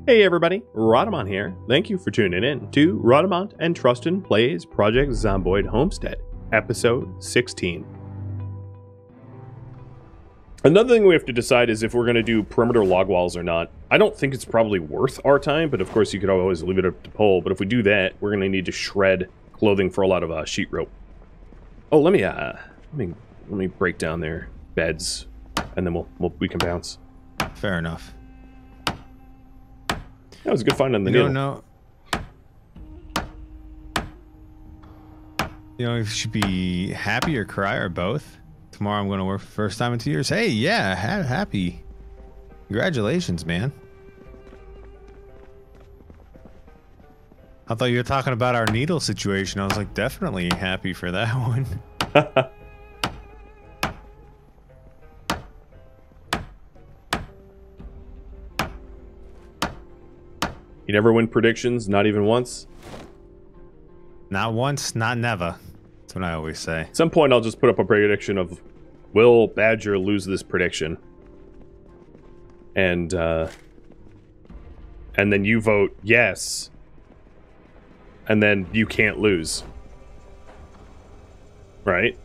Hey everybody, Rhadamant here. Thank you for tuning in to Rhadamant and Trusten Plays Project Zomboid Homestead, episode 16. Another thing we have to decide is if we're going to do perimeter log walls or not. I don't think it's probably worth our time, but of course you could always leave it up to poll. But if we do that, we're going to need to shred clothing for a lot of sheet rope. Oh, let me break down their beds, and then we can bounce. Fair enough. That was a good find on the needle. No. You know, you should be happy or cry or both. Tomorrow I'm going to work for the first time in 2 years. Hey, yeah, happy. Congratulations, man. I thought you were talking about our needle situation. I was like, definitely happy for that one. You never win predictions, not even once? Not once, not never. That's what I always say. At some point I'll just put up a prediction of, will Badger lose this prediction? And then you vote yes. And then you can't lose. Right?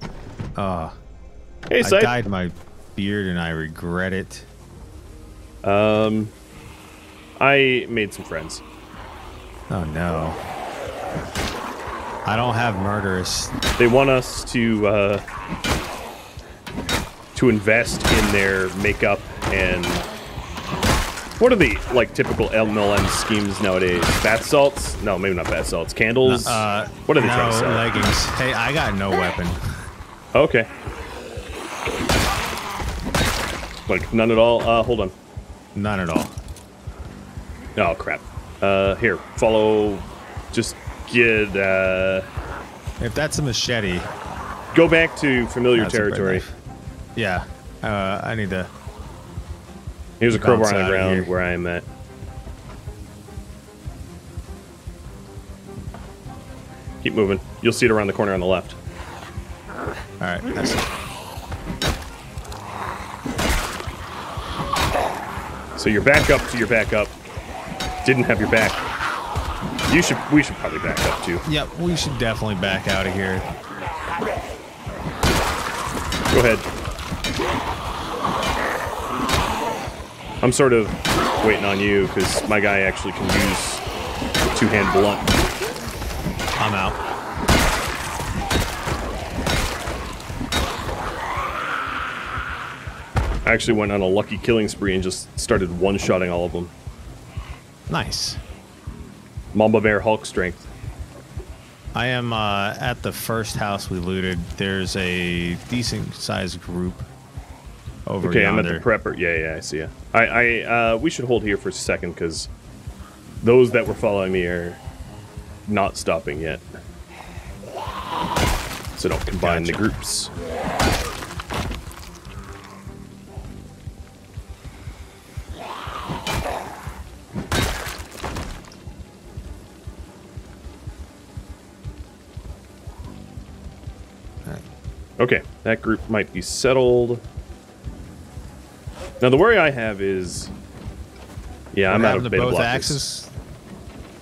Hey, I Syed. dyed my beard and I regret it. I made some friends. Oh no. I don't have murderous. They want us to invest in their makeup and what are the like typical MLM schemes nowadays? Bath salts? No, maybe not bath salts. Candles? What are they trying to sell? Leggings. Hey, I got no weapon. Okay. Like none at all? Hold on. None at all. Oh crap. Here, follow. Just get. If that's a machete, go back to familiar territory. Yeah. I need to. Here's a crowbar on the ground where I am at. Keep moving. You'll see it around the corner on the left. All right. That's it. So you're back up to your backup. Didn't have your back. We should probably back up too. Yep, we should definitely back out of here. Go ahead. I'm sort of waiting on you because my guy actually can use two-hand blunt. I'm out. I actually went on a lucky killing spree and just started one-shotting all of them. Nice. Mamba Bear Hulk strength. I am at the first house we looted. There's a decent-sized group over okay, yonder. I'm at the prepper. Yeah, I see ya. We should hold here for a second because those that were following me are not stopping yet. So don't combine the groups. Okay, that group might be settled. Now the worry I have is, yeah, I'm out of beta blockers.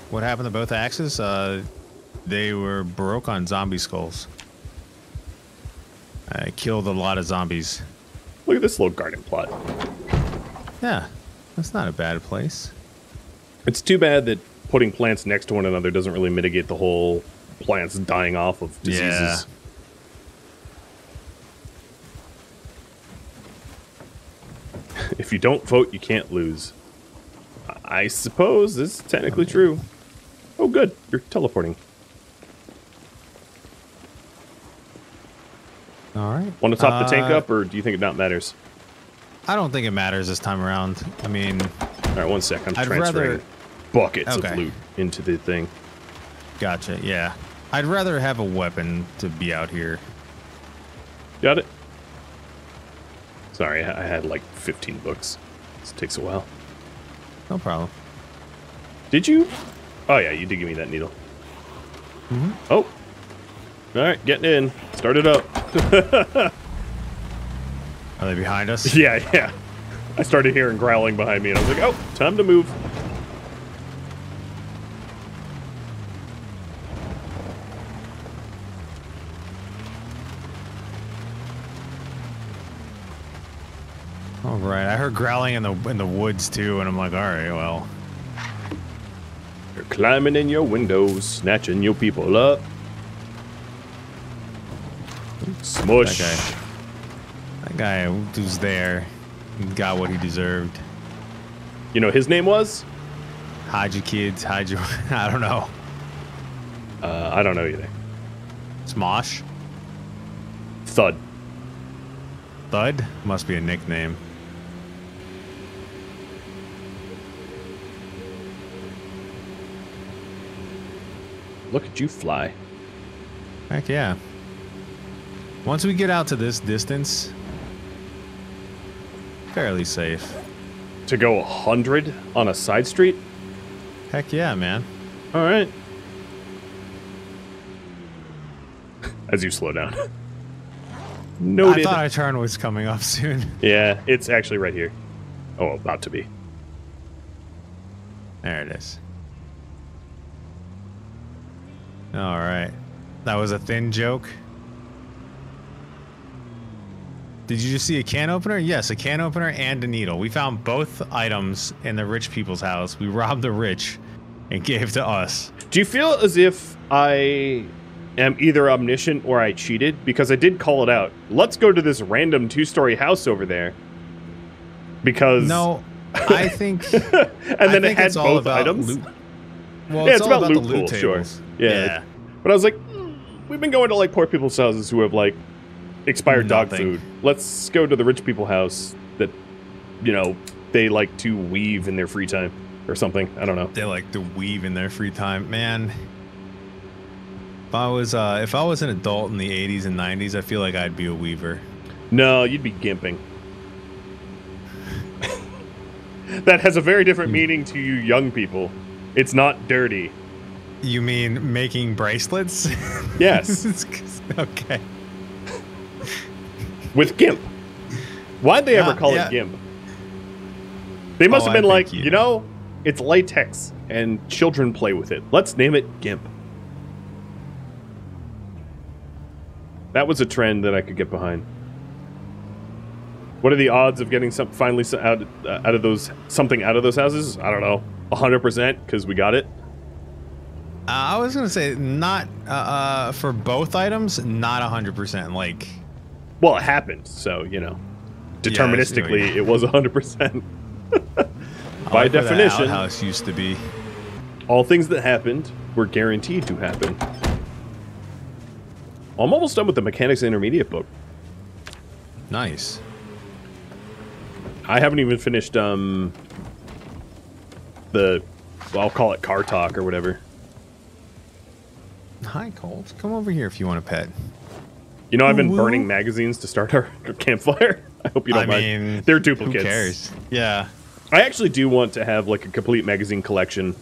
What happened to both axes? They were broke on zombie skulls. I killed a lot of zombies. Look at this little garden plot. Yeah, that's not a bad place. It's too bad that putting plants next to one another doesn't really mitigate the whole plants dying off of diseases. Yeah. If you don't vote, you can't lose. I suppose this is technically true. Oh, good. You're teleporting. All right. Want to top the tank up, or do you think it not matters? I don't think it matters this time around. I mean... All right, one sec. I'm transferring buckets of loot into the thing. Gotcha, yeah. I'd rather have a weapon to be out here. Got it? Sorry, I had like 15 books. This takes a while. No problem. Did you? Oh yeah, you did give me that needle. Mm-hmm. Oh. Alright, getting in. Start it up. Are they behind us? Yeah. I started hearing growling behind me and I was like, oh, time to move. Right. I heard growling in the woods too, and I'm like, all right, well. They're climbing in your windows, snatching your people up. Smush. That guy who's there got what he deserved. You know his name was? Hide your kids, hide your... I don't know. I don't know either. Smosh? Thud. Thud? Must be a nickname. Look at you fly. Heck yeah. Once we get out to this distance, fairly safe. To go 100 on a side street? Heck yeah, man. All right. As you slow down. Noted. I thought our turn was coming up soon. Yeah, it's actually right here. Oh, about to be. There it is. All right. That was a thin joke. Did you just see a can opener? Yes, a can opener and a needle. We found both items in the rich people's house. We robbed the rich and gave to us. Do you feel as if I am either omniscient or I cheated? Because I did call it out. Let's go to this random 2-story house over there. Because... No, I think... and then it had both items? Loot. Well, yeah, it's about the loot loot pool, sure. tables. Yeah. But I was like, we've been going to like poor people's houses who have like expired dog food. Let's go to the rich people house that, you know, they like to weave in their free time or something. I don't know. They like to weave in their free time. Man, if I was an adult in the 80s and 90s, I feel like I'd be a weaver. No, you'd be gimping. That has a very different meaning to you young people. It's not dirty. You mean making bracelets? Yes. Okay. With GIMP. Why'd they ever call it GIMP? They must have been like, you know, it's latex and children play with it. Let's name it GIMP. That was a trend that I could get behind. What are the odds of getting something out of those houses? I don't know. 100% because we got it. I was gonna say not for both items, not 100%. Like, well, it happened, so you know, deterministically, it was 100%. By definition, the outhouse used to be. All things that happened were guaranteed to happen. I'm almost done with the Mechanics Intermediate book. Nice. I haven't even finished well, I'll call it car talk or whatever. Hi, Colt. Come over here if you want a pet. You know, I've been burning magazines to start our campfire. I hope you don't mind. Mean, they're duplicates. Who cares? Yeah. I actually do want to have, like, a complete magazine collection.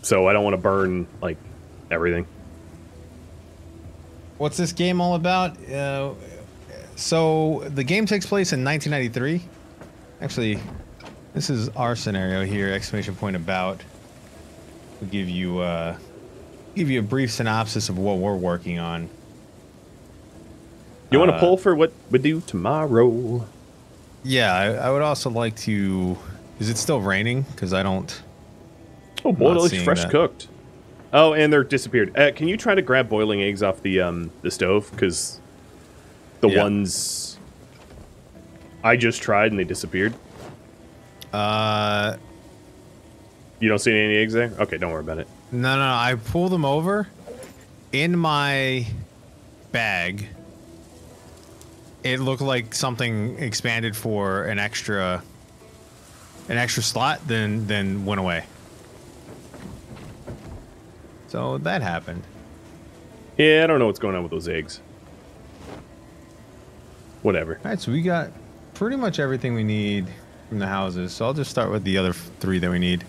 So I don't want to burn, like, everything. What's this game all about? So the game takes place in 1993. Actually, this is our scenario here, exclamation point about. We'll give you a brief synopsis of what we're working on. You want to pull for what we do tomorrow? Yeah, I would also like to... Is it still raining? Because I don't... Oh, boy, it looks fresh cooked. Oh, and they're disappeared. Can you try to grab boiling eggs off the stove? Because the ones I just tried and they disappeared. You don't see any eggs there? Okay, don't worry about it. No. I pull them over in my bag. It looked like something expanded for an extra slot, then went away. So that happened. Yeah, I don't know what's going on with those eggs. Whatever. All right, so we got pretty much everything we need from the houses. So I'll just start with the other 3 that we need.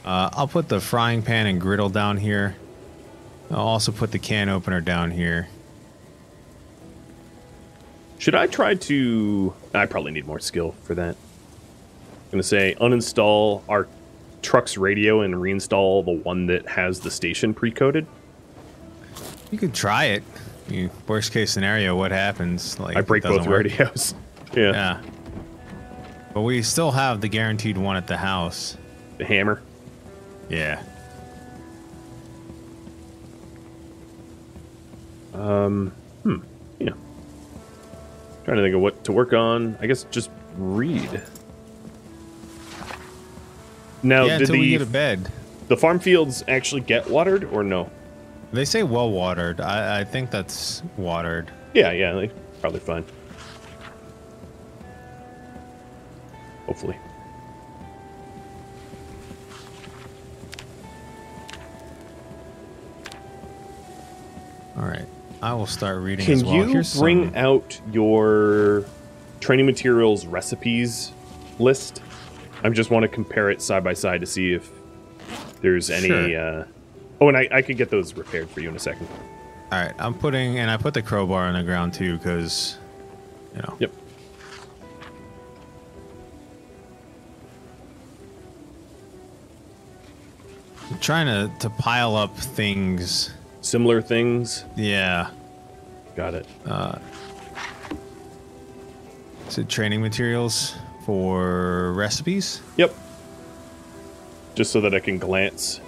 I'll put the frying pan and griddle down here. I'll also put the can opener down here. Should I try to... I probably need more skill for that. I'm going to say uninstall our truck's radio and reinstall the one that has the station pre-coded. You could try it. Worst case scenario, what happens? Like, I break both radios. Yeah. But we still have the guaranteed one at the house. The hammer. Yeah. Yeah. Trying to think of what to work on. I guess just read. Now, Yeah, until we get a bed. The farm fields actually get watered or no? They say well watered. I think that's watered. Yeah, like, probably fine. Hopefully. All right. I will start reading Can as well. you bring out your training materials recipes list? I just want to compare it side by side to see if there's any... Sure. Oh, and I could get those repaired for you in a second. All right. I'm putting... And I put the crowbar on the ground, too, because, you know. Yep. I'm trying to pile up things. Similar things? Yeah. Got it. Is it training materials for recipes? Yep. Just so that I can glance.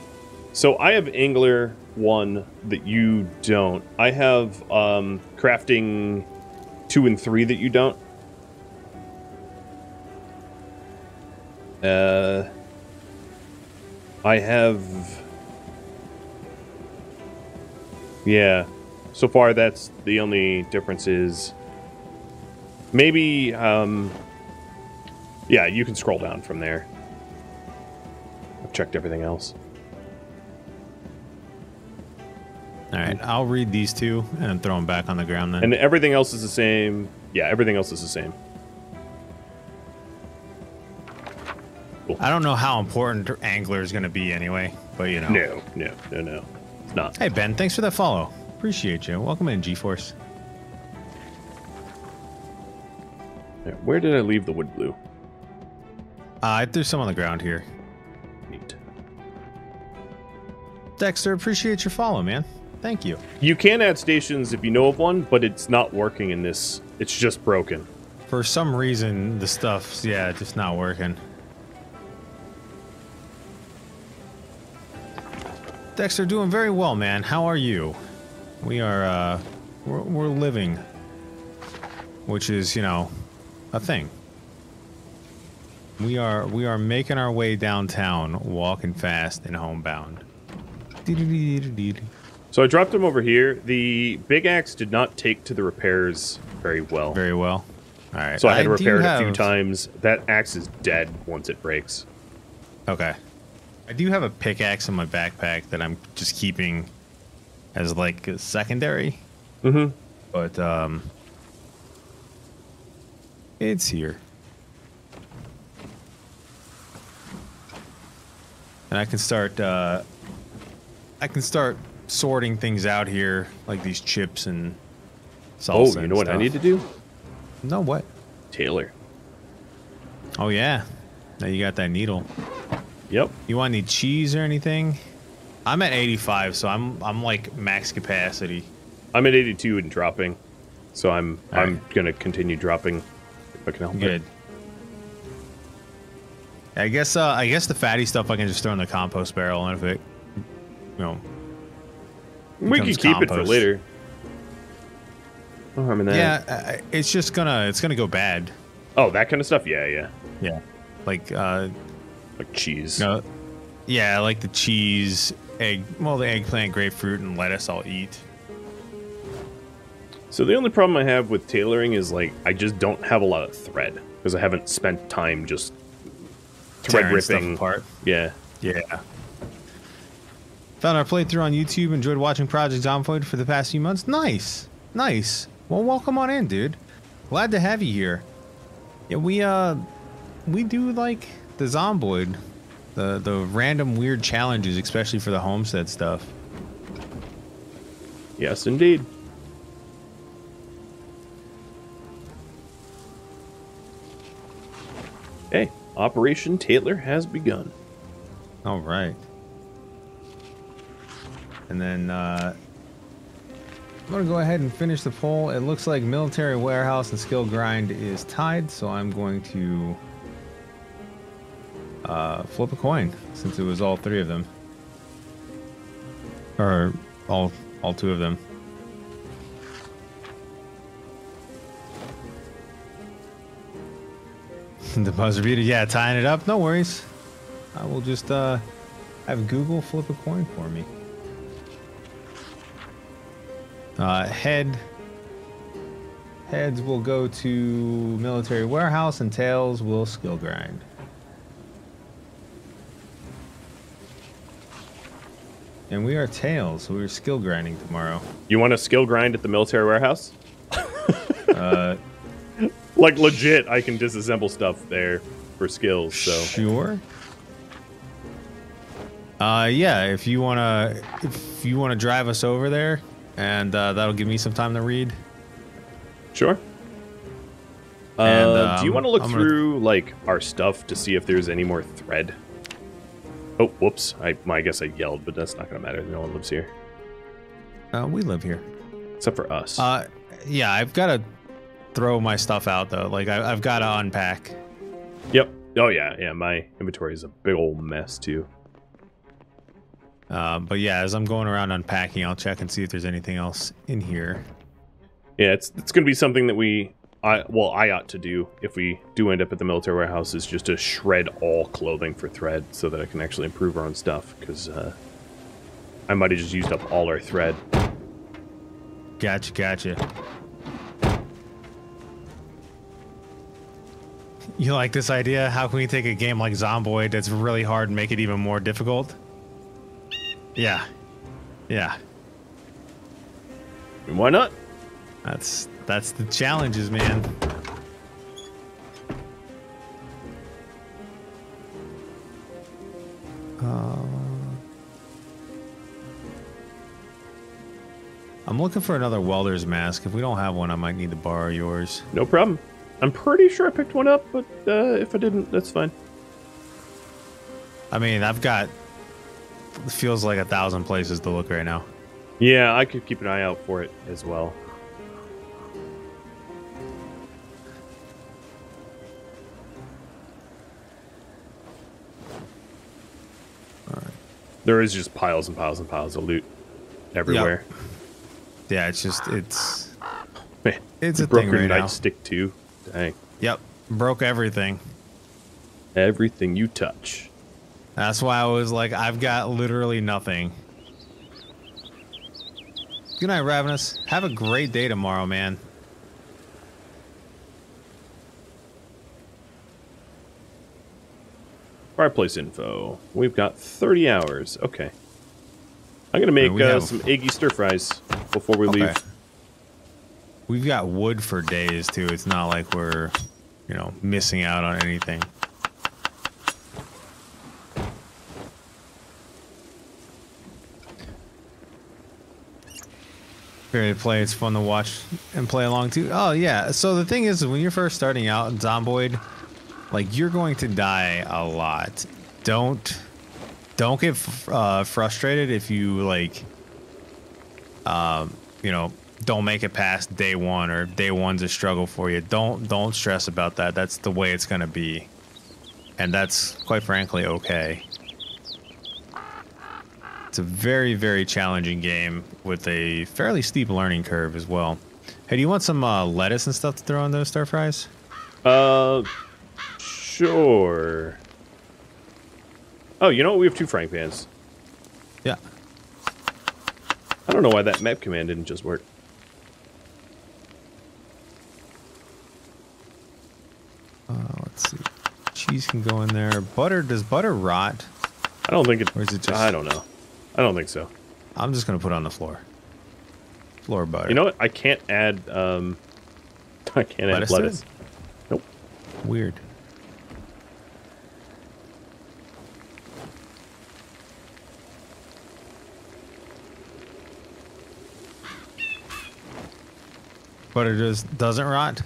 So I have Angler 1 that you don't. I have crafting 2 and 3 that you don't. I have... Yeah. So far, that's the only difference is... Maybe, yeah, you can scroll down from there. I've checked everything else. All right, I'll read these two and throw them back on the ground then. And everything else is the same. Yeah, everything else is the same. Cool. I don't know how important Angler is going to be anyway, but you know. No. It's not. Hey, Ben, thanks for that follow. Appreciate you. Welcome in, GeForce. Where did I leave the wood glue? I threw some on the ground here. Neat. Dexter, appreciate your follow, man. Thank you. You can add stations if you know of one, but it's not working in this. It's just broken. For some reason, the stuff's, yeah, just not working. Dexter, doing very well, man. How are you? We are, we're living. Which is, you know, a thing. We are making our way downtown, walking fast and homebound. So I dropped them over here. The big axe did not take to the repairs very well. Very well. All right. So I had to repair it a few times. That axe is dead once it breaks. Okay. I do have a pickaxe in my backpack that I'm just keeping as like a secondary. Mm-hmm. But it's here. And I can start sorting things out here, like these chips and salsa. Oh, you know what I need to do? No, what? Tailor. Oh yeah. Now you got that needle. Yep. You want any cheese or anything? I'm at 85, so I'm like max capacity. I'm at 82 and dropping, so I'm gonna continue dropping if I can help Good. it. I guess the fatty stuff I can just throw in the compost barrel, and if it, you know, we can keep it for compost. later. No harm in that. Yeah, it's just gonna go bad. Oh, that kind of stuff. Yeah. Yeah, like cheese. no, yeah, like the cheese, the eggplant, grapefruit, and lettuce I'll eat. So the only problem I have with tailoring is like I just don't have a lot of thread because I haven't spent time just thread Tearing stuff ripping. apart. Yeah. Found our playthrough on YouTube. Enjoyed watching Project Zomboid for the past few months. Nice. Well, welcome on in, dude. Glad to have you here. Yeah, we do like the Zomboid, the random weird challenges, especially for the Homestead stuff. Yes, indeed. Okay, Operation Tailor has begun. All right. And then I'm going to go ahead and finish the poll. It looks like Military Warehouse and Skill Grind is tied, so I'm going to Flip a coin, since it was all three of them. Or all two of them. The buzzer beater, yeah, tying it up, no worries. I will just have Google flip a coin for me. Heads will go to military warehouse, and tails will skill grind. And we are tails, so we're skill grinding tomorrow. You want to skill grind at the military warehouse? Like legit, I can disassemble stuff there for skills. So sure. Yeah, if you wanna drive us over there, and that'll give me some time to read. Sure. And, do you want to look through like our stuff to see if there's any more thread? Oh, whoops! I guess I yelled, but that's not gonna matter. No one lives here. We live here, except for us. Yeah, I've got to throw my stuff out though. Like I've got to unpack. Yep. Oh yeah. My inventory is a big old mess too. But yeah, as I'm going around unpacking, I'll check and see if there's anything else in here. Yeah, it's gonna be something that I ought to do if we do end up at the military warehouse, is just to shred all clothing for thread so that I can actually improve our own stuff, because I might have just used up all our thread. Gotcha. You like this idea? How can we take a game like Zomboid that's really hard and make it even more difficult? Yeah. And why not? That's the challenges, man. I'm looking for another welder's mask. If we don't have one, I might need to borrow yours. No problem. I'm pretty sure I picked one up, but if I didn't, that's fine. I mean, I've got... It feels like 1,000 places to look right now. Yeah, I could keep an eye out for it as well. All right. There is just piles and piles and piles of loot everywhere. Yep. Yeah, it's Man, it's a broke thing your right now. nightstick too. Dang. Yep, broke everything. Everything you touch. That's why I was like, I've got literally nothing. Good night, Ravenous. Have a great day tomorrow, man. Fireplace info. We've got 30 hours. Okay. I'm going to make some eggy stir fries before we leave. We've got wood for days, too. It's not like we're, missing out on anything. Great to play. It's fun to watch and play along, too. Oh, yeah. So the thing is, when you're first starting out in Zomboid, like, you're going to die a lot. Don't get frustrated if you, like, don't make it past day one, or day one's a struggle for you. Don't stress about that. That's the way it's going to be. And that's, quite frankly, okay. It's a very, very challenging game with a fairly steep learning curve as well. Hey, do you want some lettuce and stuff to throw on those stir fries? Sure. Oh, you know what? We have 2 frying pans. Yeah. I don't know why that map command didn't just work. Let's see. Cheese can go in there. Butter, does butter rot? I don't think it... Or is it just... I don't know. I don't think so. I'm just going to put it on the floor. Floor butter. You know what? I can't add, I can't add lettuce. Nope. Weird. Butter just doesn't rot?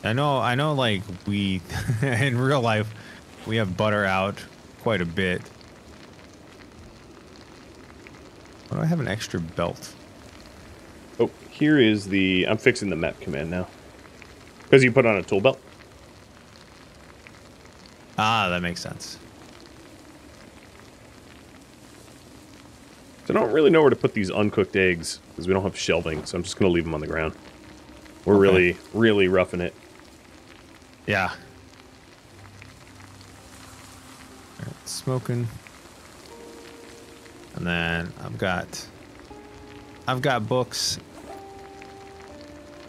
I know like we in real life we have butter out quite a bit. Why do I have an extra belt? Oh, here is the... I'm fixing the map command now. Because you put on a tool belt. Ah, that makes sense. So I don't really know where to put these uncooked eggs because we don't have shelving, so I'm just going to leave them on the ground. We're really, really roughing it. Yeah. All right, smoking. And then I've got books.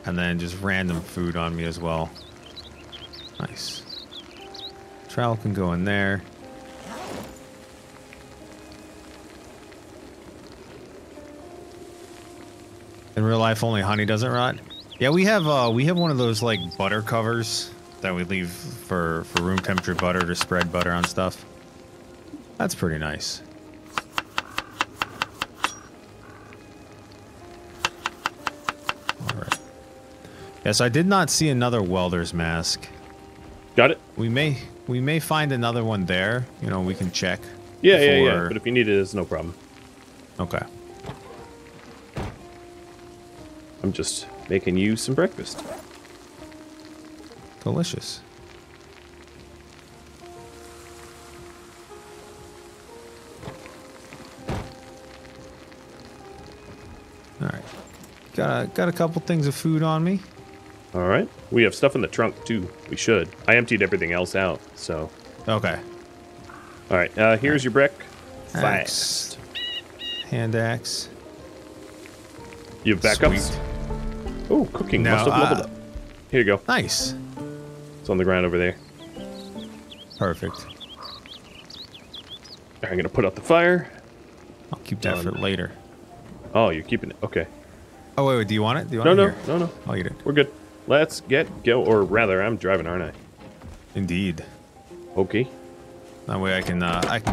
And then just random food on me as well. Nice. Trowel can go in there. In real life, only honey doesn't rot. Yeah, we have one of those like butter covers that we leave for room temperature butter to spread butter on stuff. That's pretty nice. All right. Yes, I did not see another welder's mask. Got it? We may find another one there. You know, we can check. Yeah. But if you need it, it's no problem. Okay. I'm just making you some breakfast. Delicious. All right. Got a couple things of food on me. All right. We have stuff in the trunk, too. We should. I emptied everything else out, so... Okay. All right. Here's your brick. Axe. Hand axe. You have backups? Oh, cooking. No, Must have leveled up. Here you go. Nice. It's on the ground over there. Perfect. I'm going to put out the fire. I'll keep that for later. Oh, you're keeping it. Okay. Oh, wait, do you want it? Do you want it? No. I'll eat it. We're good. Let's go. Or rather, I'm driving, aren't I? Indeed. Okay. That way I can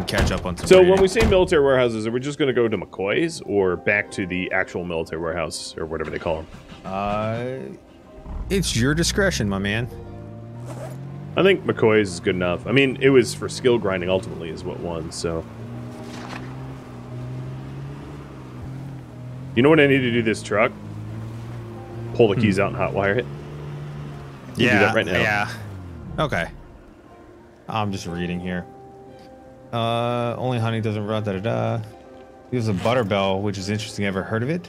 catch up on some So raiding. when we say military warehouses, are we just going to go to McCoy's or back to the actual military warehouse or whatever they call them? It's your discretion, my man. I think McCoy's is good enough. I mean, it was for skill grinding ultimately is what won, so... You know what I need to do this truck? Pull the keys out and hotwire it. You do that right now. Yeah. Okay. I'm just reading here. Only honey doesn't rot. There's a butter bell, which is interesting. Ever heard of it?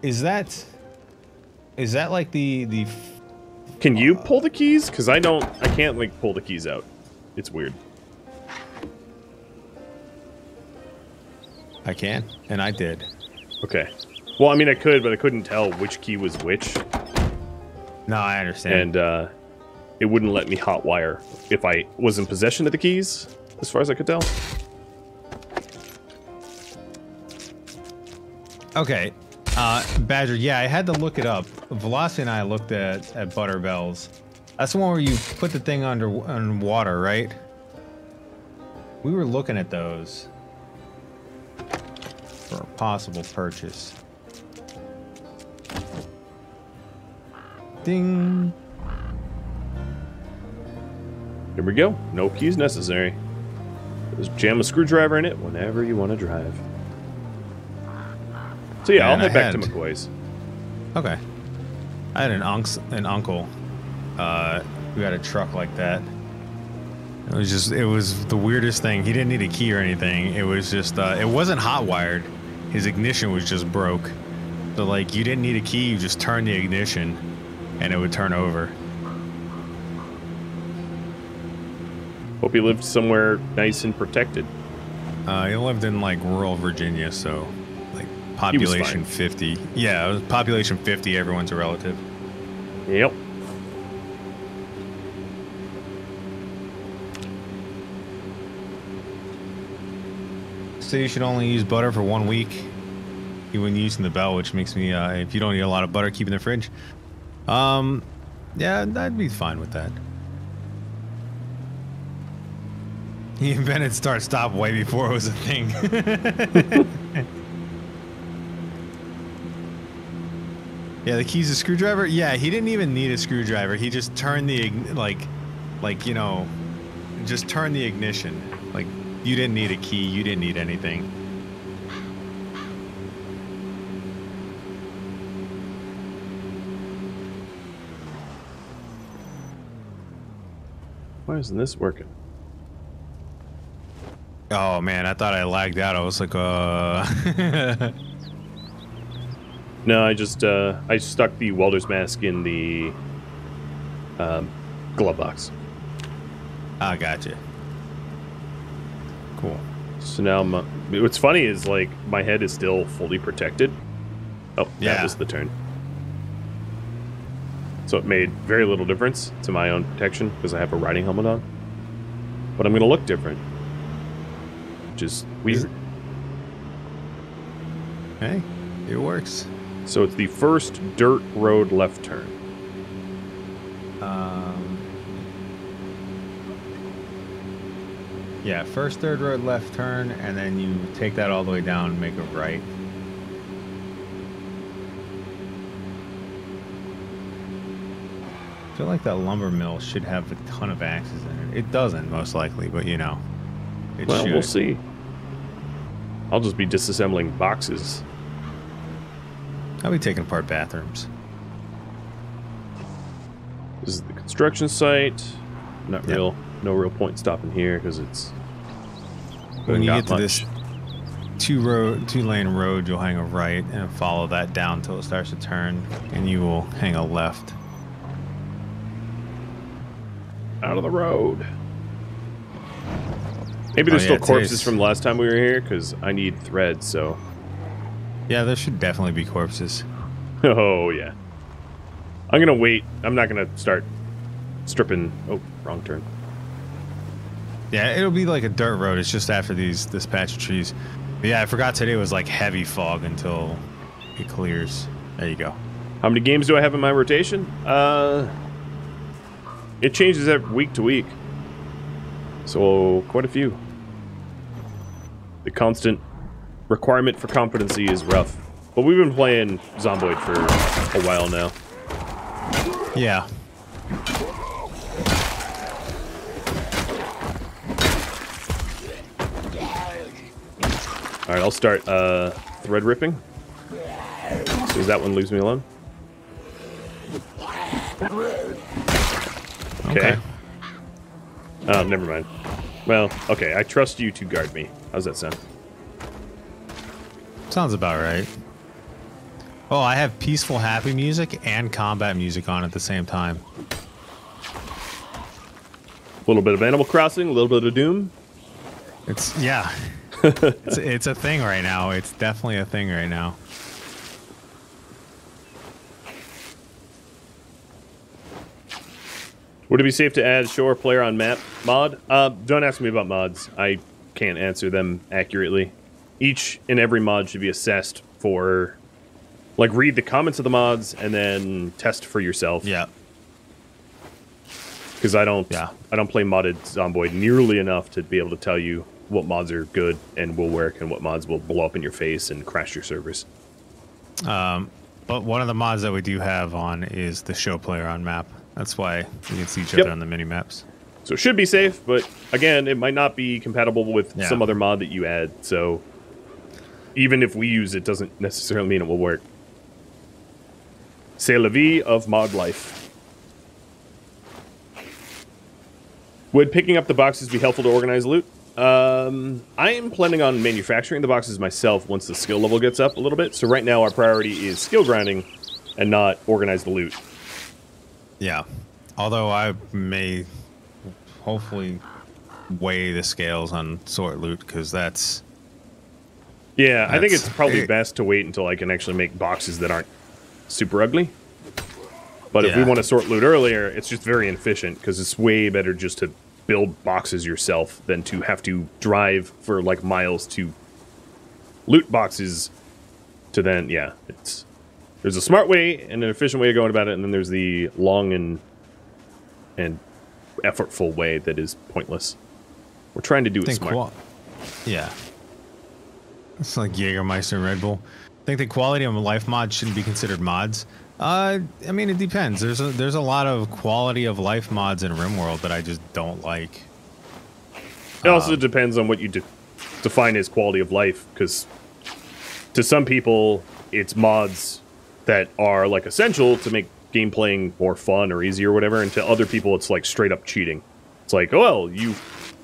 Is that like the? Can you pull the keys? Because I can't like pull the keys out. It's weird. I can, and I did. Okay. Well, I mean, I could, but I couldn't tell which key was which. No, I understand. And it wouldn't let me hotwire if I was in possession of the keys, as far as I could tell. Okay. Badger, yeah, I had to look it up. Velocity and I looked at butter bells. That's the one where you put the thing under water, right? We were looking at those for a possible purchase. Ding. Here we go. No keys necessary. Just jam a screwdriver in it whenever you want to drive. So yeah, I'll head back to McCoy's. Okay. I had an uncle who had a truck like that. It was the weirdest thing. He didn't need a key or anything. It was just, it wasn't hot wired. His ignition was just broke. So like, you didn't need a key, you just turn the ignition and it would turn over. Hope he lived somewhere nice and protected. He lived in like rural Virginia, so like population 50. Yeah, it was population 50, everyone's a relative. Yep. So you should only use butter for 1 week. You wouldn't use in the bell, which makes me, if you don't eat a lot of butter, keep in the fridge. Yeah, I'd be fine with that. He invented start-stop way before it was a thing. Yeah, the key's a screwdriver? Yeah, he didn't even need a screwdriver. He just turned the, you know, just turn the ignition. Like, you didn't need a key. You didn't need anything. Why isn't this working? Oh man, I thought I lagged out. I was like, No, I just I stuck the welder's mask in the glove box. I gotcha. Cool. So now what's funny is like my head is still fully protected. Oh, yeah. That was the turn. So it made very little difference to my own protection because I have a riding helmet on. But I'm going to look different. Which is weird. Hey, it works. So it's the first dirt road left turn. Yeah, first third road left turn, and then you take that all the way down and make a right. I feel like that lumber mill should have a ton of axes in it. It doesn't, most likely, but you know, it Well, should. we'll see. I'll just be disassembling boxes. I'll be taking apart bathrooms. This is the construction site. Not real. No real point stopping here because it's. When you get to this two-lane road, you'll hang a right and follow that down until it starts to turn, and you will hang a left. Out of the road. Maybe there's still corpses from the last time we were here because I need thread. So. Yeah, there should definitely be corpses. Oh yeah. I'm gonna wait. I'm not gonna start stripping. Oh, wrong turn. Yeah, it'll be like a dirt road. It's just after this patch of trees. But yeah, I forgot today was like heavy fog until it clears. There you go. How many games do I have in my rotation? It changes every week to week. So quite a few. The constant requirement for competency is rough. But we've been playing Zomboid for a while now. Yeah. Alright, I'll start thread ripping. So as that one leaves me alone. Okay. Oh, never mind. Well, okay, I trust you to guard me. How's that sound? Sounds about right. Oh, I have peaceful, happy music and combat music on at the same time. A little bit of Animal Crossing, a little bit of Doom. It's, yeah. it's a thing right now. It's definitely a thing right now. Would it be safe to add show or player on map mod? Don't ask me about mods. I can't answer them accurately. Each and every mod should be assessed for, like, read the comments of the mods and then test for yourself. Yeah. Because I don't play modded Zomboid nearly enough to be able to tell you what mods are good and will work and what mods will blow up in your face and crash your servers. But one of the mods that we do have on is the show player on map. That's why we can see each other on the mini maps. So it should be safe, but again, it might not be compatible with some other mod that you add. So even if we use it, doesn't necessarily mean it will work. C'est la vie of mod life. Would picking up the boxes be helpful to organize loot? I am planning on manufacturing the boxes myself once the skill level gets up a little bit. So right now our priority is skill grinding and not organize the loot. Yeah. Although I may hopefully weigh the scales on sort loot because that's... Yeah, I think it's probably best to wait until I can actually make boxes that aren't super ugly. But if we want to sort loot earlier, it's just very inefficient because it's way better just to build boxes yourself than to have to drive for like miles to loot boxes to then, it's... There's a smart way and an efficient way of going about it, and then there's the long and effortful way that is pointless. We're trying to do it smart. Yeah. It's like Jägermeister and Red Bull. I think the quality of a life mod shouldn't be considered mods. I mean, it depends. There's a lot of quality of life mods in RimWorld that I just don't like. It also depends on what you define as quality of life, because to some people, it's mods that are like essential to make game playing more fun or easy or whatever, and to other people, it's like straight up cheating. It's like, oh, well,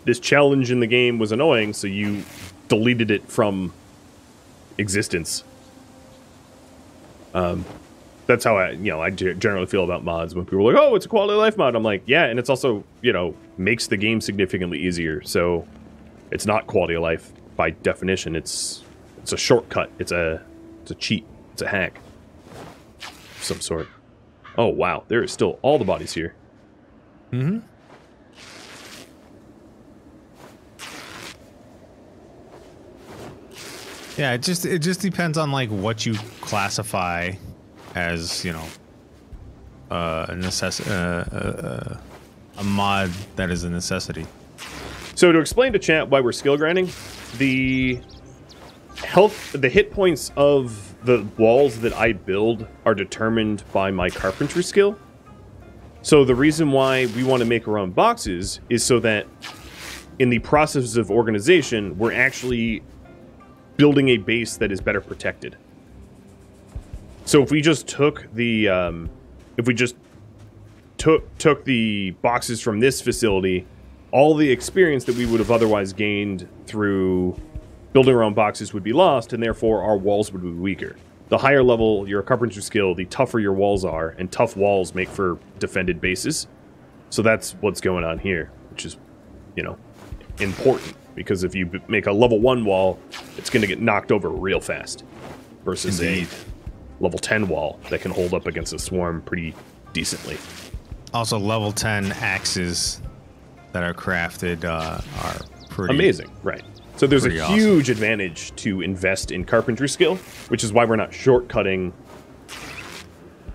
this challenge in the game was annoying, so you deleted it from existence. That's how I generally feel about mods. When people are like, oh, it's a quality of life mod. I'm like, yeah, and it's also, makes the game significantly easier. So it's not quality of life by definition. It's a shortcut. It's a cheat. It's a hack of some sort. Oh, wow. There is still all the bodies here. Mm-hmm. Yeah, it just depends on like what you classify as, a mod that is a necessity. So to explain to chat why we're skill grinding, the hit points of the walls that I build are determined by my carpentry skill. So the reason why we want to make our own boxes is so that in the process of organization, we're actually building a base that is better protected. So if we just took the took the boxes from this facility, all the experience that we would have otherwise gained through building our own boxes would be lost, and therefore our walls would be weaker. The higher level your carpentry skill, the tougher your walls are, and tough walls make for defended bases. So that's what's going on here, which is, important. Because if you make a level 1 wall, it's going to get knocked over real fast. Versus a level 10 wall that can hold up against a swarm pretty decently. Also, level 10 axes that are crafted are pretty amazing, right? So there's a huge awesome advantage to invest in carpentry skill, which is why we're not shortcutting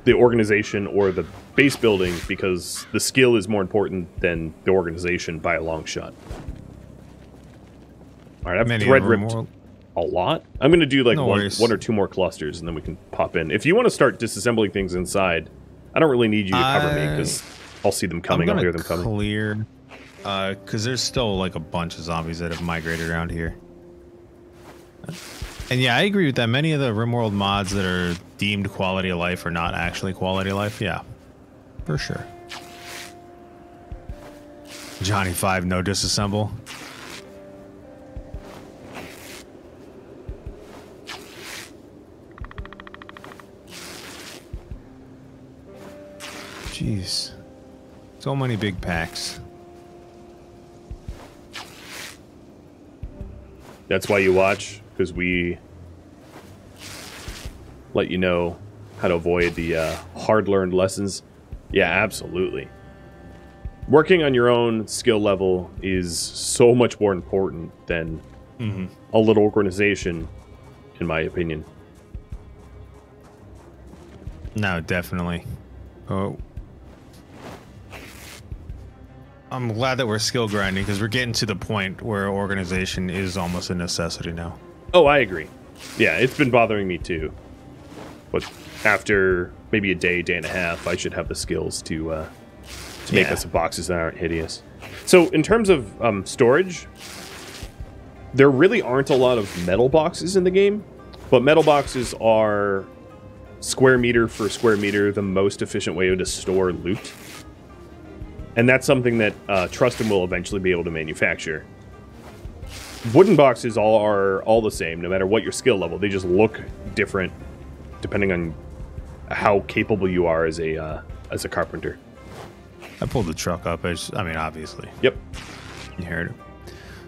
the organization or the base building, because the skill is more important than the organization by a long shot. All right, I've thread ripped a lot. I'm going to do like one or two more clusters, and then we can pop in. If you want to start disassembling things inside, I don't really need you to cover me, because I'll see them coming. I'll hear them coming. Clear, because there's still like a bunch of zombies that have migrated around here. And yeah, I agree with that. Many of the RimWorld mods that are deemed quality of life are not actually quality of life. Yeah, for sure. Johnny 5, no disassemble. Jeez. So many big packs. That's why you watch, because we let you know how to avoid the hard-learned lessons. Yeah, absolutely. Working on your own skill level is so much more important than a little organization, in my opinion. No, definitely. Oh. I'm glad that we're skill grinding, because we're getting to the point where organization is almost a necessity now. Oh, I agree. Yeah, it's been bothering me too. But after maybe a day and a half, I should have the skills to make us boxes that aren't hideous. So in terms of storage, there really aren't a lot of metal boxes in the game, but metal boxes are square meter for square meter the most efficient way to store loot. And that's something that Trusten will eventually be able to manufacture. Wooden boxes are all the same, no matter what your skill level. They just look different depending on how capable you are as a carpenter. I pulled the truck up. I mean, obviously. Yep. You heard it.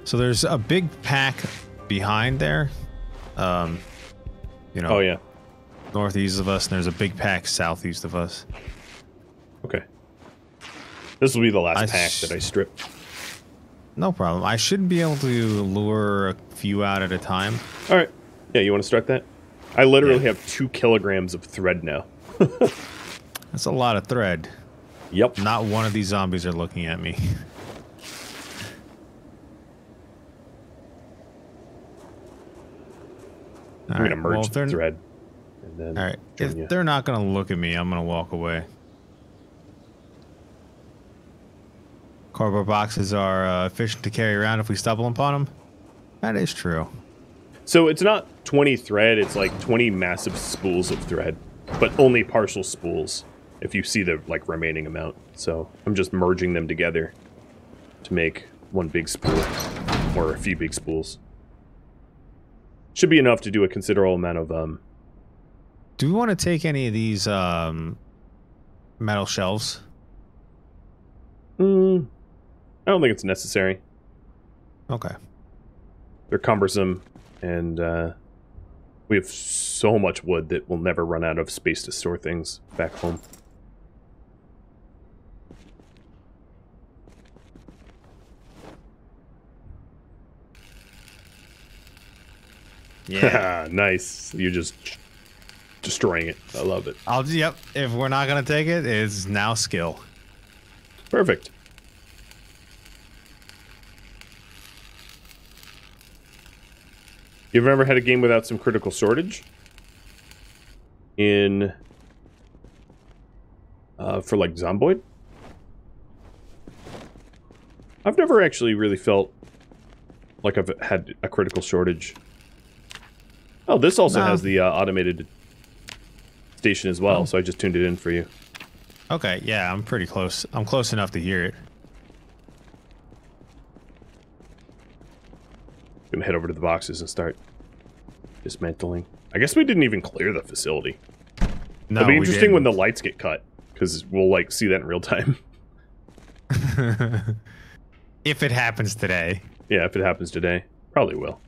So there's a big pack behind there. Oh yeah. Northeast of us, and there's a big pack southeast of us. Okay. This will be the last pack that I strip. No problem. I should be able to lure a few out at a time. All right. Yeah, you want to start that? I literally have 2 kilograms of thread now. That's a lot of thread. Yep. Not one of these zombies are looking at me. I'm going to merge the thread. And then all right. If they're not going to look at me, I'm going to walk away. Cardboard boxes are efficient to carry around if we stumble upon them. That is true. So it's not 20 thread, it's like 20 massive spools of thread, but only partial spools if you see the remaining amount. So I'm just merging them together. to make one big spool, or a few big spools. Should be enough to do a considerable amount of Do we want to take any of these metal shelves? I don't think it's necessary. Okay. They're cumbersome, and we have so much wood that we'll never run out of space to store things back home. Yeah. Nice. You're just destroying it. I love it. Yep. If we're not gonna take it, it's now skill. Perfect. You've ever had a game without some critical shortage? In for like Zomboid? I've never actually really felt like I've had a critical shortage. Oh, this also has the automated station as well, so I just tuned it in for you. Okay, yeah, I'm pretty close. I'm close enough to hear it. Gonna head over to the boxes and start dismantling. I guess we didn't even clear the facility. No, It'll be interesting when the lights get cut, because we'll like see that in real time. If it happens today. Yeah, if it happens today, probably will.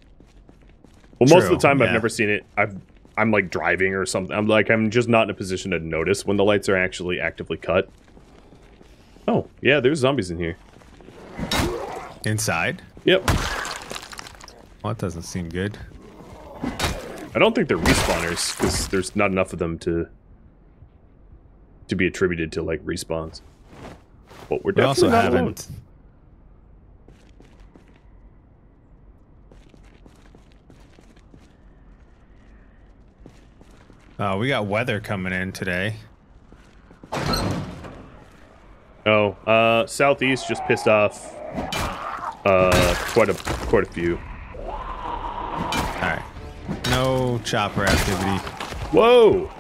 Well, most of the time yeah. I've never seen it. I'm like driving or something. I'm just not in a position to notice when the lights are actually actively cut. Oh, yeah, there's zombies in here. Inside? Yep. Well, that doesn't seem good. I don't think they're respawners, because there's not enough of them to be attributed to like respawns. But we're definitely not alone. We got weather coming in today. Oh, southeast just pissed off quite a few. Alright. No chopper activity. Whoa!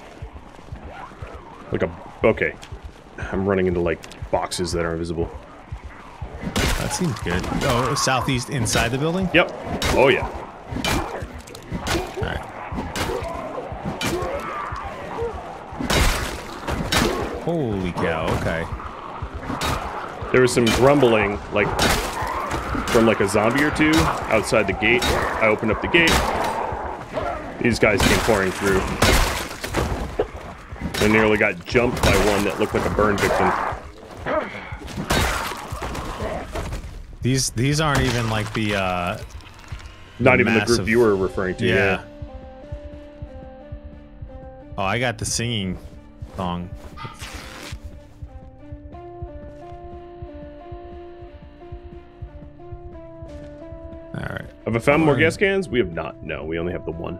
Okay. I'm running into like boxes that are invisible. That seems good. Oh, southeast inside the building? Yep. Oh yeah. Alright. Holy cow, okay. There was some grumbling, like, from like a zombie or two outside the gate. I opened up the gate. These guys came pouring through. I nearly got jumped by one that looked like a burn victim. These aren't even like the Not even the group you were referring to. Yeah. Oh, I got the singing song. Alright. Have I found more gas cans? We have not. No, we only have the one.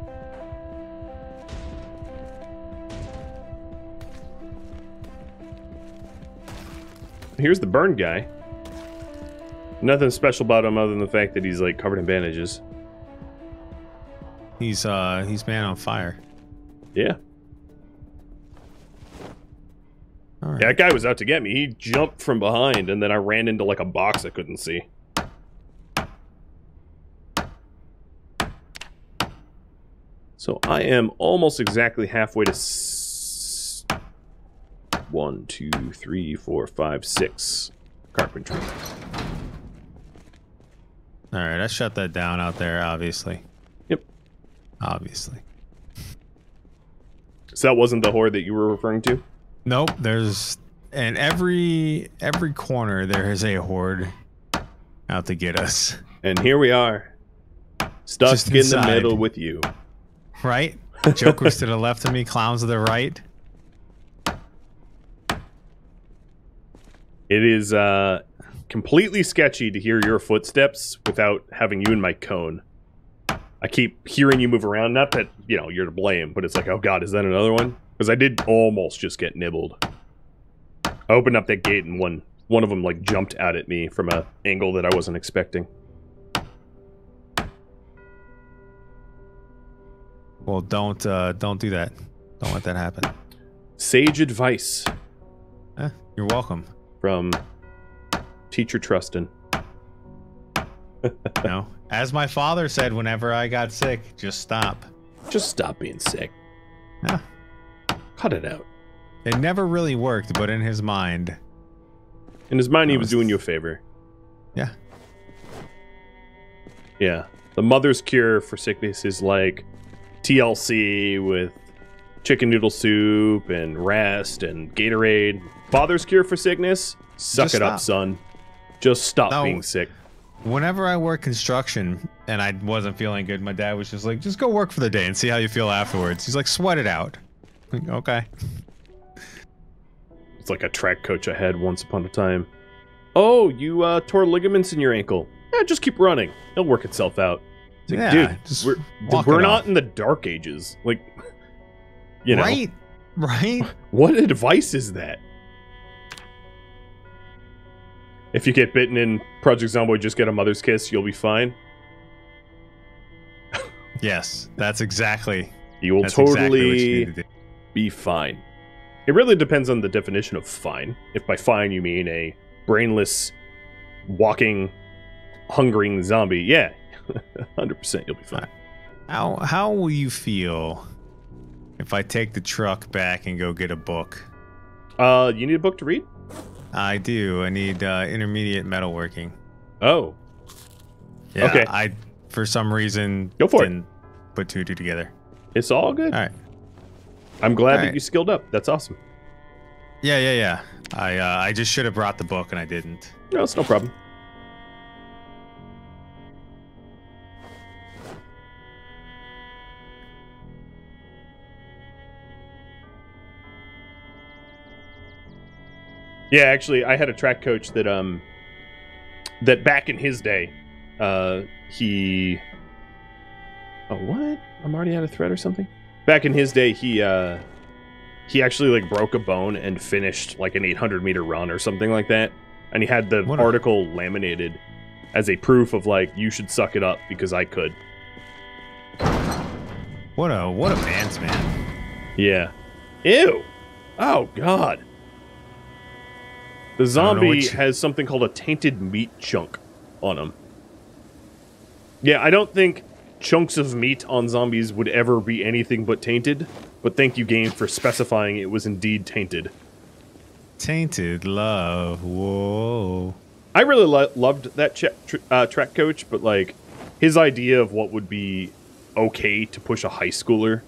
Here's the burn guy. Nothing special about him other than the fact that he's like covered in bandages. He's man on fire. Yeah. All right. Yeah, that guy was out to get me. He jumped from behind and then I ran into like a box I couldn't see. So I am almost exactly halfway to 1, 2, 3, 4, 5, 6 carpentry. Alright, I shut that down out there, obviously. Yep. Obviously. So that wasn't the horde that you were referring to? Nope, there's... And every corner there is a horde out to get us. And here we are. Stuck Just in inside. the middle with you. Right? Jokers to the left of me, clowns to the right. It is completely sketchy to hear your footsteps without having you in my cone. I keep hearing you move around. Not that, you know, you're to blame, but it's like, oh god, is that another one? Because I did almost just get nibbled. I opened up that gate and one of them like jumped out at me from an angle that I wasn't expecting. Well, don't do that. Don't let that happen. Sage advice. You're welcome. From Teacher Trusten. No, as my father said whenever I got sick, just stop. Just stop being sick. Yeah. Cut it out. It never really worked, but in his mind. In his mind, he was doing you a favor. Yeah. Yeah. The mother's cure for sickness is like TLC with chicken noodle soup and rest and Gatorade. Father's cure for sickness? Suck it up, son. Just stop being sick. Whenever I worked construction and I wasn't feeling good, my dad was just like, just go work for the day and see how you feel afterwards. He's like, sweat it out. Like, okay. It's like a track coach I had once upon a time. Oh, you tore ligaments in your ankle. Yeah, just keep running. It'll work itself out. It's like, yeah, dude, we're not in the dark ages. Like, you know. Right? What advice is that? If you get bitten in Project Zomboid, just get a mother's kiss. You'll be fine. Yes, that's exactly. You will totally be fine. It really depends on the definition of fine. If by fine you mean a brainless, walking, hungering zombie, yeah, 100% you'll be fine. How will you feel if I take the truck back and go get a book? You need a book to read? I do. I need intermediate metalworking. Oh. Yeah, okay. I, for some reason, go for didn't put two together. It's all good. All right. I'm glad that you skilled up. That's awesome. Yeah. I just should have brought the book and I didn't. No, it's no problem. Yeah, actually, I had a track coach that that back in his day, he. Oh, what? I'm already out of thread or something. Back in his day, he actually like broke a bone and finished like an 800-meter run or something like that, and he had the article laminated as a proof of like, you should suck it up because I could. What a man's man. Yeah. Ew. Oh God. The zombie has something called a tainted meat chunk on him. Yeah, I don't think chunks of meat on zombies would ever be anything but tainted, but thank you, game, for specifying it was indeed tainted. Tainted love. Whoa. I really loved that track coach, but like his idea of what would be okay to push a high schooler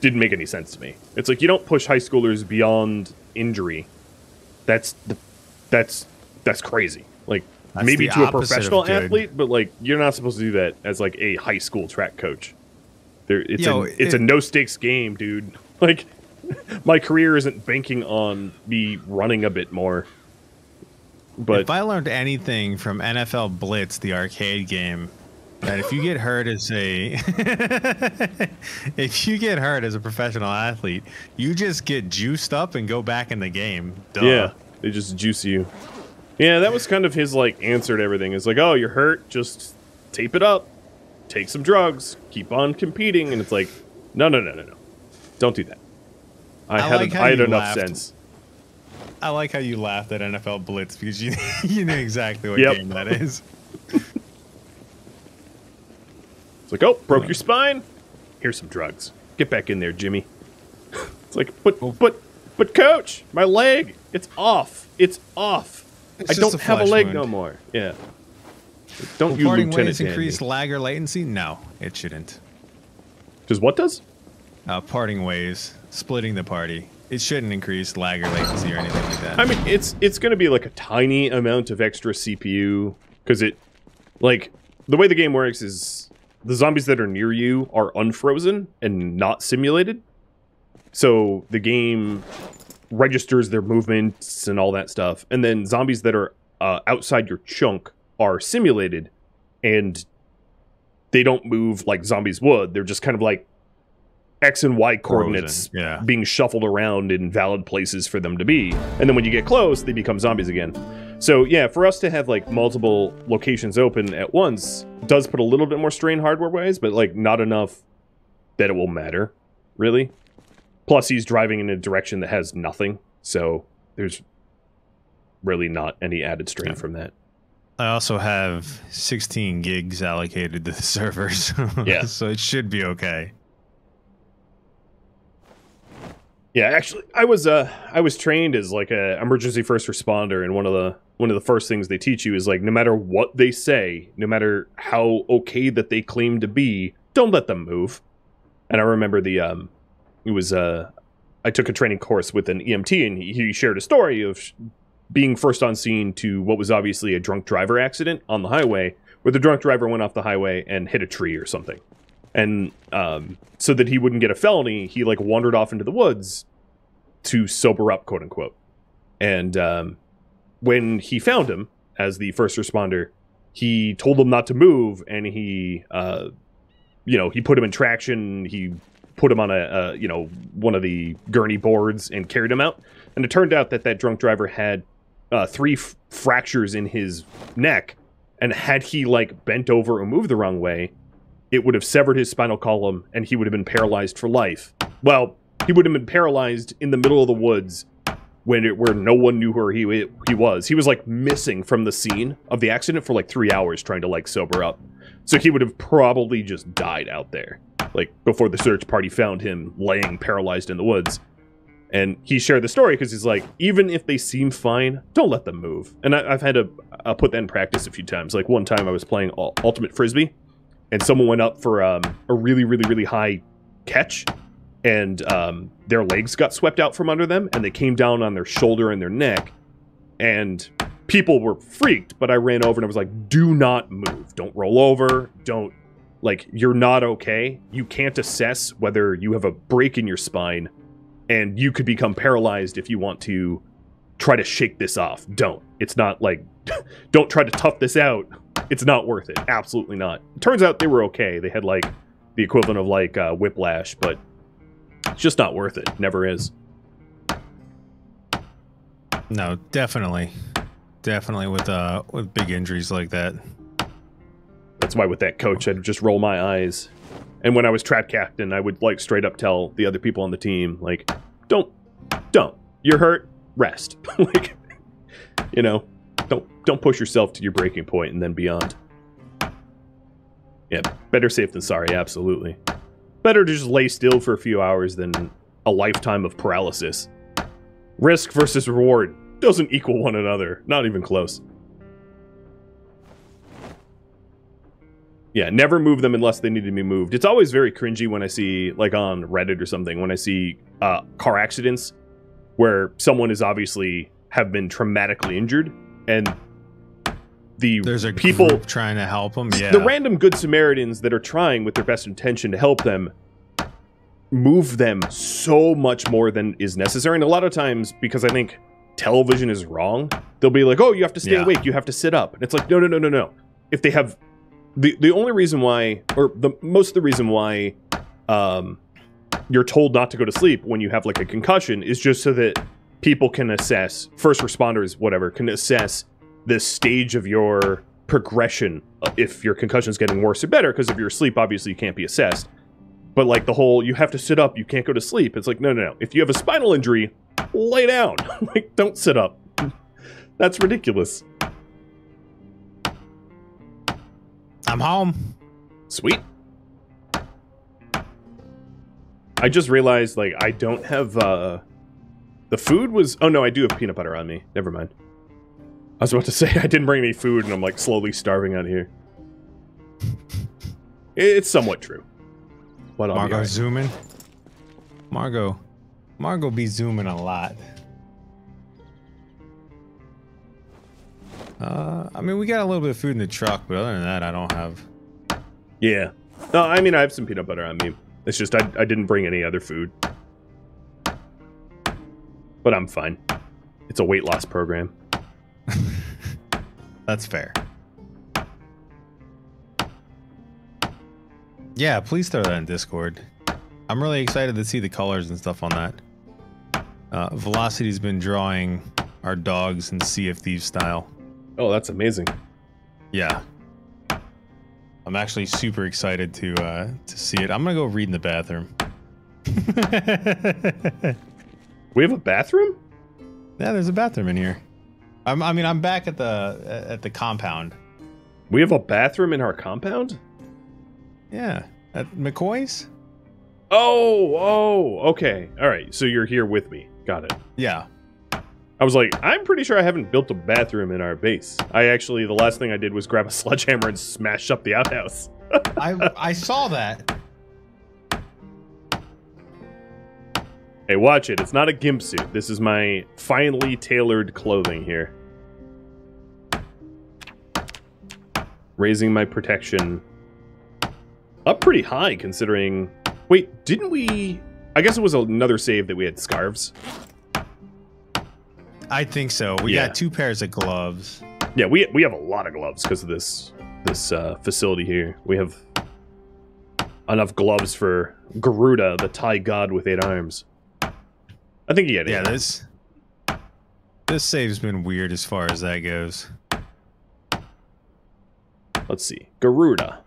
didn't make any sense to me. It's like, you don't push high schoolers beyond injury. That's crazy. Like, that's maybe to a professional athlete, but like, you're not supposed to do that as like a high school track coach. It's a no stakes game, dude. Like, my career isn't banking on me running a bit more. But if I learned anything from NFL Blitz, the arcade game, that if you get hurt as a professional athlete, you just get juiced up and go back in the game. Duh. Yeah, they just juice you. Yeah, that was kind of his like answer to everything. It's like, oh, you're hurt, just tape it up, take some drugs, keep on competing, and it's like, no, don't do that. I had enough sense. I like how you laughed at NFL Blitz because you knew exactly what game that is. It's like, oh, broke your spine? Here's some drugs. Get back in there, Jimmy. It's like, but coach, my leg, it's off. It's off. I don't have a leg no more. Yeah. Don't you parting Lieutenant ways increase lag or latency? No, it shouldn't. Does what does? Parting ways, splitting the party. It shouldn't increase lag or latency or anything like that. I mean, it's going to be like a tiny amount of extra CPU because it, like, the way the game works is the zombies that are near you are unfrozen and not simulated. So the game registers their movements and all that stuff. And then zombies that are outside your chunk are simulated and they don't move like zombies would. They're just kind of like X and Y coordinates being shuffled around in valid places for them to be. And then when you get close, they become zombies again. So yeah, for us to have like multiple locations open at once does put a little bit more strain hardware-wise, but like not enough that it will matter, really. Plus he's driving in a direction that has nothing, so there's really not any added strain from that. I also have 16 gigs allocated to the servers. Yeah. So it should be okay. Yeah, actually, I was trained as like a emergency first responder, and one of the first things they teach you is like, no matter what they say, no matter how okay that they claim to be, don't let them move. And I remember I took a training course with an EMT, and he shared a story of being first on scene to what was obviously a drunk driver accident on the highway, where the drunk driver went off the highway and hit a tree or something. And so that he wouldn't get a felony, he like wandered off into the woods to sober up, quote unquote. And when he found him as the first responder, he told him not to move, and he put him in traction. He put him on one of the gurney boards and carried him out. And it turned out that drunk driver had 3 fractures in his neck, and had he like bent over or moved the wrong way, it would have severed his spinal column, and he would have been paralyzed for life. Well, he would have been paralyzed in the middle of the woods where no one knew where he was. He was like missing from the scene of the accident for like 3 hours trying to like sober up. So he would have probably just died out there, like before the search party found him laying paralyzed in the woods. And he shared the story because he's like, even if they seem fine, don't let them move. And I've had to put that in practice a few times. Like one time I was playing Ultimate Frisbee, and someone went up for a really, really, really high catch, and their legs got swept out from under them, and they came down on their shoulder and their neck, and people were freaked. But I ran over and I was like, do not move. Don't roll over. Don't, like, you're not okay. You can't assess whether you have a break in your spine, and you could become paralyzed if you want to try to shake this off. Don't. It's not like, don't try to tough this out. It's not worth it. Absolutely not. It turns out they were okay. They had like the equivalent of like whiplash, but it's just not worth it. Never is. No, definitely. Definitely with big injuries like that. That's why with that coach, I'd just roll my eyes. And when I was trap captain, I would like straight up tell the other people on the team, like, don't. You're hurt. Rest. Like, you know, don't push yourself to your breaking point and then beyond. Yeah, better safe than sorry, absolutely. Better to just lay still for a few hours than a lifetime of paralysis. Risk versus reward doesn't equal one another. Not even close. Yeah, never move them unless they need to be moved. It's always very cringy when I see, like on Reddit or something, when I see car accidents where someone is obviously have been traumatically injured, and there's a people group trying to help them. Yeah, the random good Samaritans that are trying with their best intention to help them move them so much more than is necessary. And a lot of times, because I think television is wrong, they'll be like, "Oh, you have to stay awake. You have to sit up." And it's like, no. If they have the only reason why, or most of the reason why, you're told not to go to sleep when you have like a concussion is just so that people can assess, first responders, whatever, can assess the stage of your progression, if your concussion is getting worse or better, because if you're asleep, obviously you can't be assessed. But like the whole, you have to sit up, you can't go to sleep. It's like, no. If you have a spinal injury, lay down. Like, don't sit up. That's ridiculous. I'm home. Sweet. I just realized, like, I don't have, the food was... Oh, no, I do have peanut butter on me. Never mind. I was about to say I didn't bring any food, and I'm, like, slowly starving out here. It's somewhat true. But Margot zooming. Margot be zooming a lot. I mean, we got a little bit of food in the truck, but other than that, I don't have. Yeah. No, I mean, I have some peanut butter on me. It's just I didn't bring any other food. But I'm fine. It's a weight loss program. That's fair. Yeah, please throw that in Discord. I'm really excited to see the colors and stuff on that. Velocity's been drawing our dogs in Sea of Thieves style. Oh, that's amazing. Yeah. I'm actually super excited to see it. I'm gonna go read in the bathroom. We have a bathroom? Yeah, there's a bathroom in here. I'm back at the compound. We have a bathroom in our compound? Yeah, at McCoy's. Oh, okay. All right, so you're here with me. Got it. Yeah. I was like, I'm pretty sure I haven't built a bathroom in our base. The last thing I did was grab a sledgehammer and smash up the outhouse. I saw that. Hey, watch it. It's not a gimp suit. This is my finely tailored clothing here. Raising my protection up pretty high, considering... Wait, didn't we... I guess it was another save that we had scarves. I think so. We got 2 pairs of gloves. Yeah, we have a lot of gloves because of this facility here. We have enough gloves for Garuda, the Thai god with 8 arms. I think he had 8. Yeah, this save's been weird as far as that goes. Let's see. Garuda.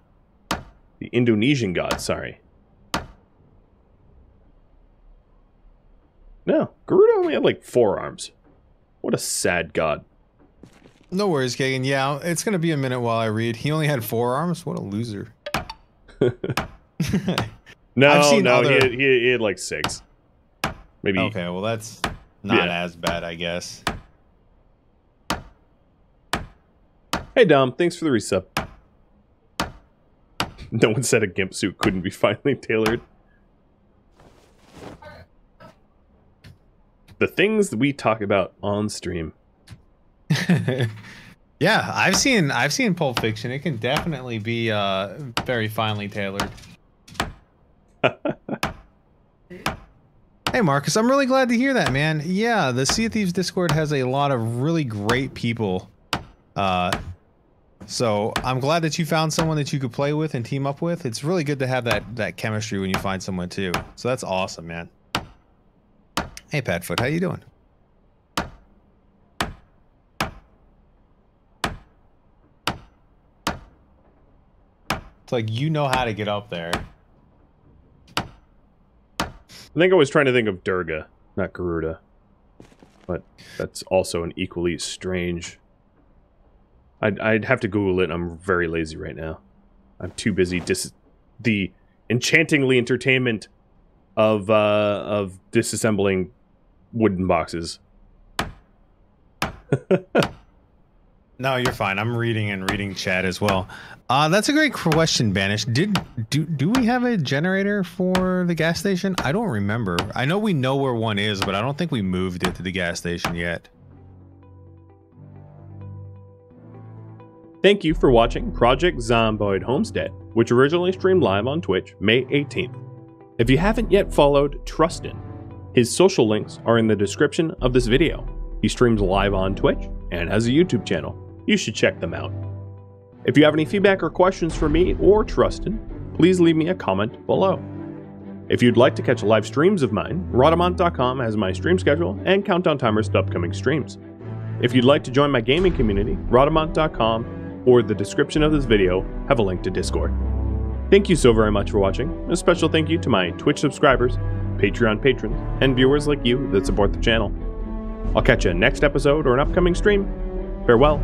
The Indonesian god, sorry. No, Garuda only had like 4 arms. What a sad god. No worries, Kagan. Yeah, it's going to be a minute while I read. He only had 4 arms? What a loser. No, he had like 6. Maybe. Okay, well that's not as bad, I guess. Hey Dom, thanks for the resub. No one said a gimp suit couldn't be finely tailored. The things that we talk about on stream. Yeah, I've seen Pulp Fiction. It can definitely be very finely tailored. Hey Marcus, I'm really glad to hear that, man. Yeah, the Sea of Thieves Discord has a lot of really great people. So I'm glad that you found someone that you could play with and team up with. It's really good to have that chemistry when you find someone too. So that's awesome, man. Hey Patfoot, how you doing? It's like you know how to get up there. I think I was trying to think of Durga, not Garuda. But that's also an equally strange... I'd have to Google it. I'm very lazy right now. I'm too busy the enchantingly entertainment of disassembling wooden boxes. No, you're fine. I'm reading chat as well. That's a great question, Banish. Do we have a generator for the gas station? I don't remember. I know we know where one is, but I don't think we moved it to the gas station yet. Thank you for watching Project Zomboid Homestead, which originally streamed live on Twitch May 18th. If you haven't yet followed Trusten, his social links are in the description of this video. He streams live on Twitch and has a YouTube channel. You should check them out. If you have any feedback or questions for me or Trusten, please leave me a comment below. If you'd like to catch live streams of mine, Rhadamant.com has my stream schedule and countdown timers to upcoming streams. If you'd like to join my gaming community, Rhadamant.com or the description of this video have a link to Discord. Thank you so very much for watching. A special thank you to my Twitch subscribers, Patreon patrons, and viewers like you that support the channel. I'll catch you next episode or an upcoming stream. Farewell.